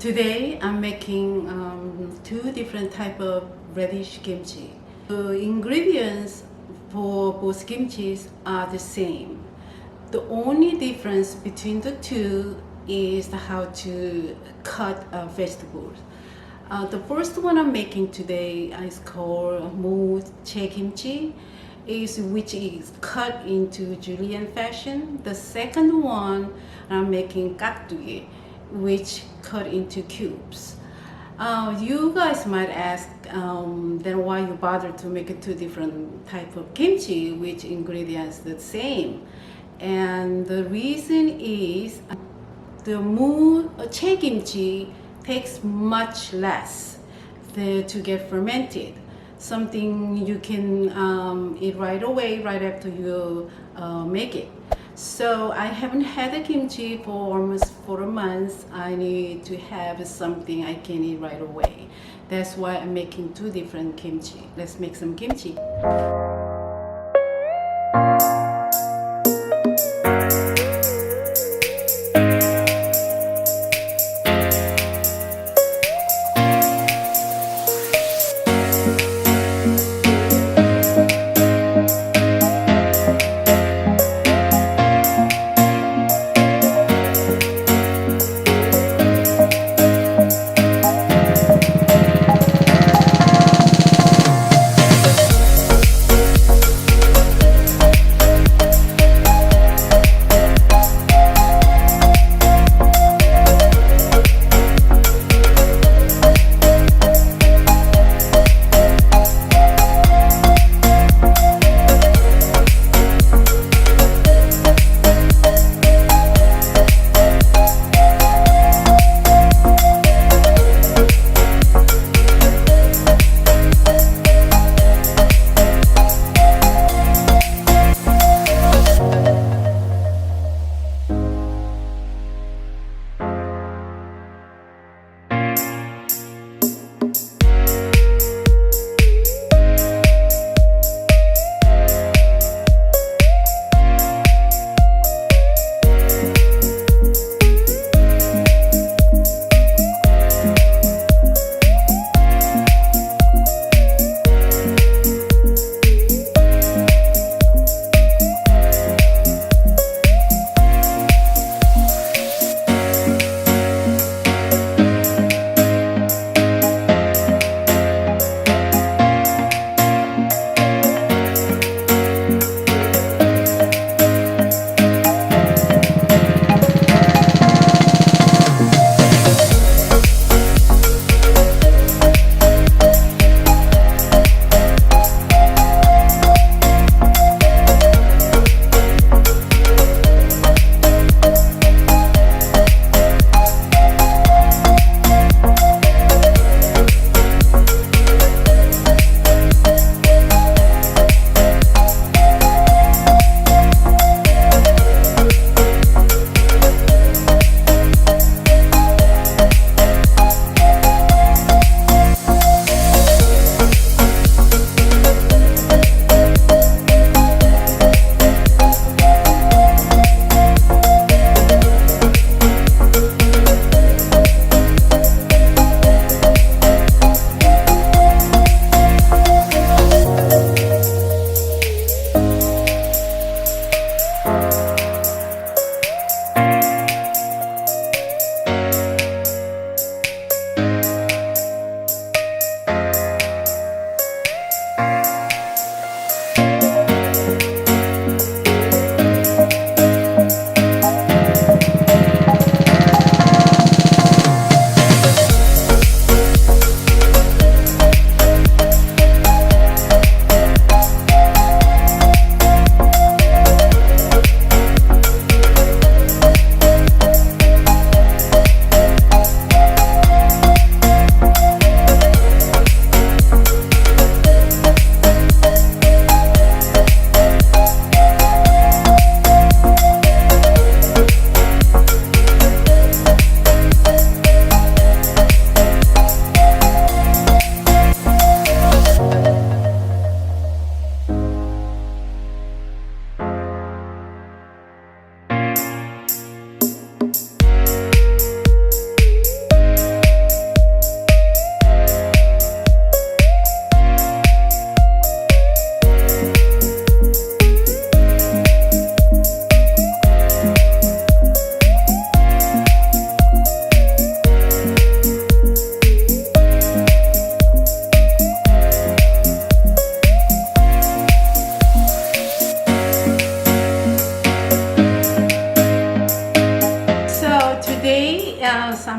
Today I'm making two different type of radish kimchi. The ingredients for both kimchis are the same. The only difference between the two is how to cut vegetables. The first one I'm making today is called Mukbang kimchi, which is cut into julienne fashion. The second one I'm making Kkakdugi, which cut into cubes. You guys might ask, then why you bother to make two different type of kimchi, which ingredients the same? And the reason is the Mukbang kimchi takes much less to get fermented. Something you can eat right away, right after you make it. So I haven't had a kimchi for almost 4 months. I need to have something I can eat right away. That's why I'm making two different kimchi. Let's make some kimchi.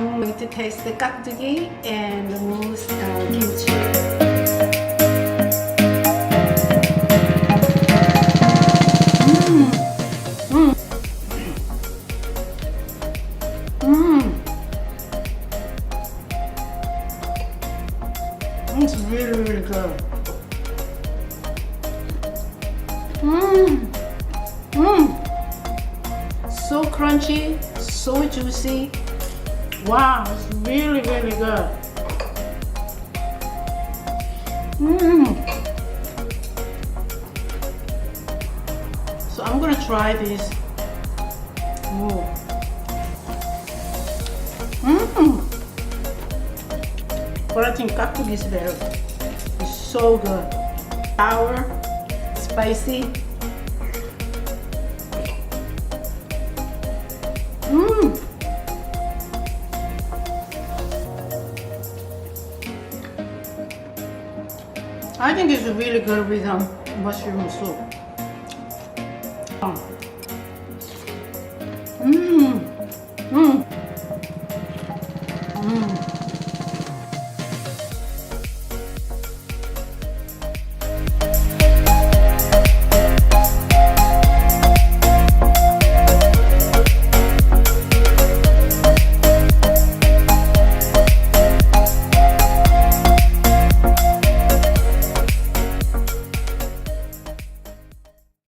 I'm going to taste the kkakdugi and the mousse kimchi. It's really, really good. So crunchy, so juicy. Wow, it's really, really good. So I'm gonna try this. But I think kkakdugi is better. It's so good. Sour, spicy. I think it's really good with mushroom soup.